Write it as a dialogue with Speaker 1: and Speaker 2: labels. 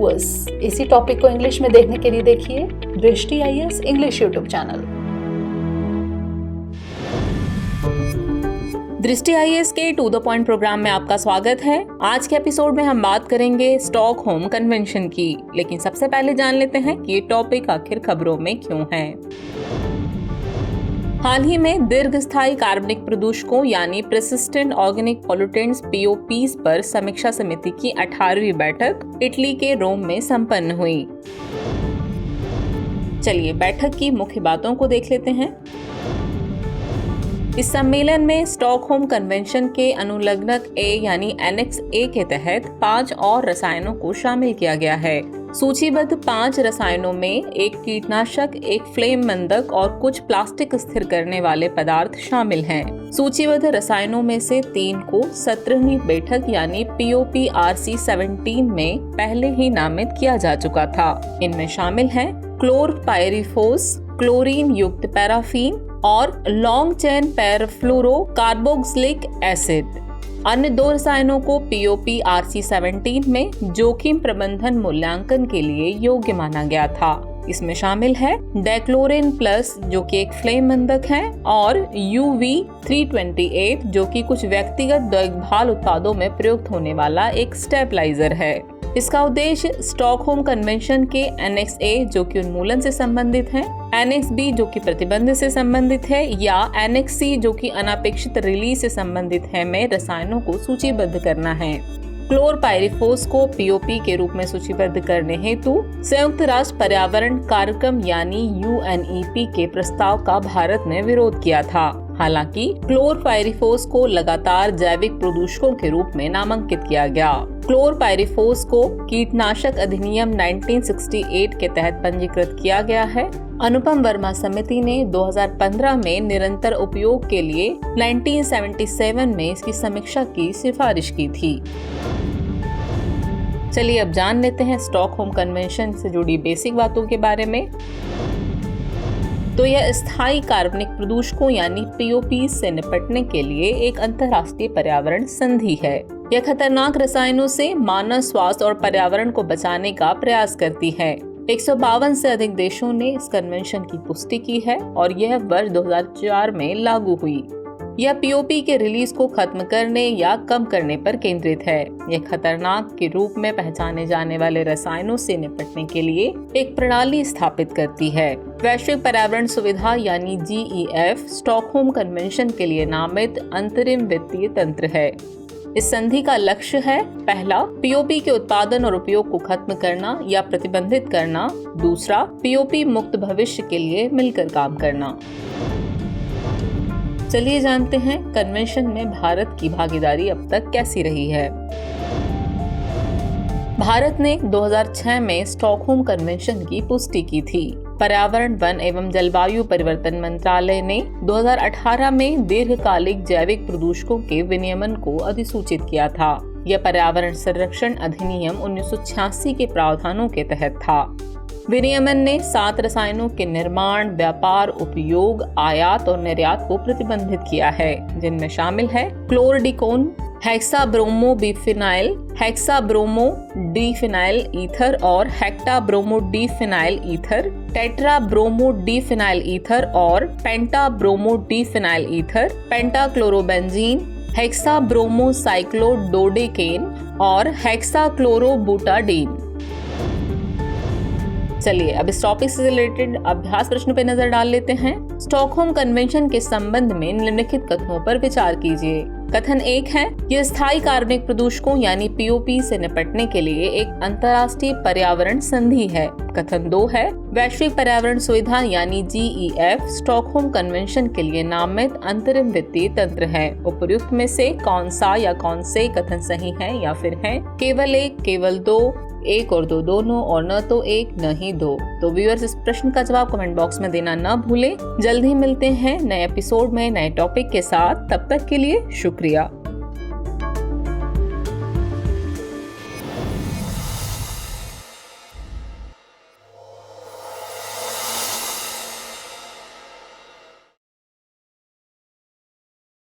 Speaker 1: Viewers, इसी topic को English में देखने के लिए देखिए दृष्टि आईएएस इंग्लिश यूट्यूब चैनल। दृष्टि आईएएस के टू द पॉइंट प्रोग्राम में आपका स्वागत है। आज के एपिसोड में हम बात करेंगे स्टॉकहोम कन्वेंशन की, लेकिन सबसे पहले जान लेते हैं कि ये टॉपिक आखिर खबरों में क्यों है। हाल ही में दीर्घस्थायी कार्बनिक प्रदूषकों यानी परसिस्टेंट ऑर्गेनिक पॉल्यूटेंट्स (POPs) पर समीक्षा समिति की 18वीं बैठक इटली के रोम में संपन्न हुई। चलिए बैठक की मुख्य बातों को देख लेते हैं। इस सम्मेलन में स्टॉकहोम कन्वेंशन के अनुलग्नक ए यानी एनेक्स ए के तहत 5 और रसायनों को शामिल किया गया है। सूचीबद्ध 5 रसायनों में एक कीटनाशक, एक फ्लेम मंदक और कुछ प्लास्टिक स्थिर करने वाले पदार्थ शामिल हैं। सूचीबद्ध रसायनों में से 3 को 17वीं बैठक यानी POPRC 17 में पहले ही नामित किया जा चुका था। इनमें शामिल हैं क्लोरपाइरिफोस, क्लोरीन युक्त पैराफीन और लॉन्ग चेन पैराफ्लोरो कार्बोक्सिलिक एसिड। अन्य 2 रसायनों को POPRC 17 में जोखिम प्रबंधन मूल्यांकन के लिए योग्य माना गया था। इसमें शामिल है डेक्लोरेन प्लस जो कि एक फ्लेम मंदक है और UV328 जो कि कुछ व्यक्तिगत देखभाल उत्पादों में प्रयुक्त होने वाला एक स्टेबलाइजर है। इसका उद्देश्य स्टॉकहोम कन्वेंशन के एनेक्स ए जो कि उन्मूलन से संबंधित है, एनेक्स बी जो कि प्रतिबंध से संबंधित है या एनेक्स सी जो कि अनापेक्षित रिलीज से संबंधित है में रसायनों को सूचीबद्ध करना है। क्लोरपाइरिफोस को POP के रूप में सूचीबद्ध करने हेतु संयुक्त राष्ट्र पर्यावरण कार्यक्रम यानी UNEP के प्रस्ताव का भारत ने विरोध किया था। हालांकि क्लोरपाइरिफोस को लगातार जैविक प्रदूषकों के रूप में नामांकित किया गया। क्लोरपाइरिफोस को कीटनाशक अधिनियम 1968 के तहत पंजीकृत किया गया है। अनुपम वर्मा समिति ने 2015 में निरंतर उपयोग के लिए 1977 में इसकी समीक्षा की सिफारिश की थी। चलिए अब जान लेते हैं स्टॉकहोम कन्वेंशन से जुड़ी बेसिक बातों के बारे में। तो यह स्थायी कार्बनिक प्रदूषकों यानी POPs से निपटने के लिए एक अंतर्राष्ट्रीय पर्यावरण संधि है। यह खतरनाक रसायनों से मानव स्वास्थ्य और पर्यावरण को बचाने का प्रयास करती है। 152 से अधिक देशों ने इस कन्वेंशन की पुष्टि की है और यह वर्ष 2004 में लागू हुई। यह POP के रिलीज को खत्म करने या कम करने पर केंद्रित है। यह खतरनाक के रूप में पहचाने जाने वाले रसायनों से निपटने के लिए एक प्रणाली स्थापित करती है। वैश्विक पर्यावरण सुविधा यानी GEF स्टॉकहोम कन्वेंशन के लिए नामित अंतरिम वित्तीय तंत्र है। इस संधि का लक्ष्य है: पहला, POP के उत्पादन और उपयोग को खत्म करना या प्रतिबंधित करना। दूसरा, POP मुक्त भविष्य के लिए मिलकर काम करना। चलिए जानते हैं कन्वेंशन में भारत की भागीदारी अब तक कैसी रही है। भारत ने 2006 में स्टॉकहोम कन्वेंशन की पुष्टि की थी। पर्यावरण, वन एवं जलवायु परिवर्तन मंत्रालय ने 2018 में दीर्घकालिक जैविक प्रदूषकों के विनियमन को अधिसूचित किया था। यह पर्यावरण संरक्षण अधिनियम 1986 के प्रावधानों के तहत था। विनियमन ने 7 रसायनों के निर्माण, व्यापार, उपयोग, आयात और निर्यात को प्रतिबंधित किया है, जिनमें शामिल है क्लोरडिकोन, हेक्साब्रोमोबिफिनाइल, हेक्साब्रोमोडिफिनाइल ईथर और हेक्टाब्रोमोडिफिनाइल ईथर, टेट्राब्रोमोडिफिनाइल ईथर और पेंटाब्रोमोडिफिनाइल ईथर, पेंटाक्लोरोबेंजीन, हेक्साब्रोमोसाइक्लोडोडेकेन और हेक्साक्लोरोबुटाडीन। चलिए अब इस टॉपिक से रिलेटेड अभ्यास प्रश्नों पर नजर डाल लेते हैं। स्टॉकहोम कन्वेंशन के संबंध में निम्नलिखित कथनों पर विचार कीजिए। कथन 1 है, यह स्थायी कार्बनिक प्रदूषकों यानी POP से निपटने के लिए एक अंतर्राष्ट्रीय पर्यावरण संधि है। कथन 2 है, वैश्विक पर्यावरण सुविधा यानी GEF स्टॉकहोम कन्वेंशन के लिए नामित अंतरिम वित्तीय तंत्र है। उपर्युक्त में से कौन सा या कौन से कथन सही है या फिर है केवल 1, केवल 2, 1 और 2 दोनों और न तो 1 न ही 2। तो व्यूअर्स इस प्रश्न का जवाब कमेंट बॉक्स में देना न भूलें। जल्द ही मिलते हैं नए एपिसोड में नए टॉपिक के साथ। तब तक के लिए शुक्रिया।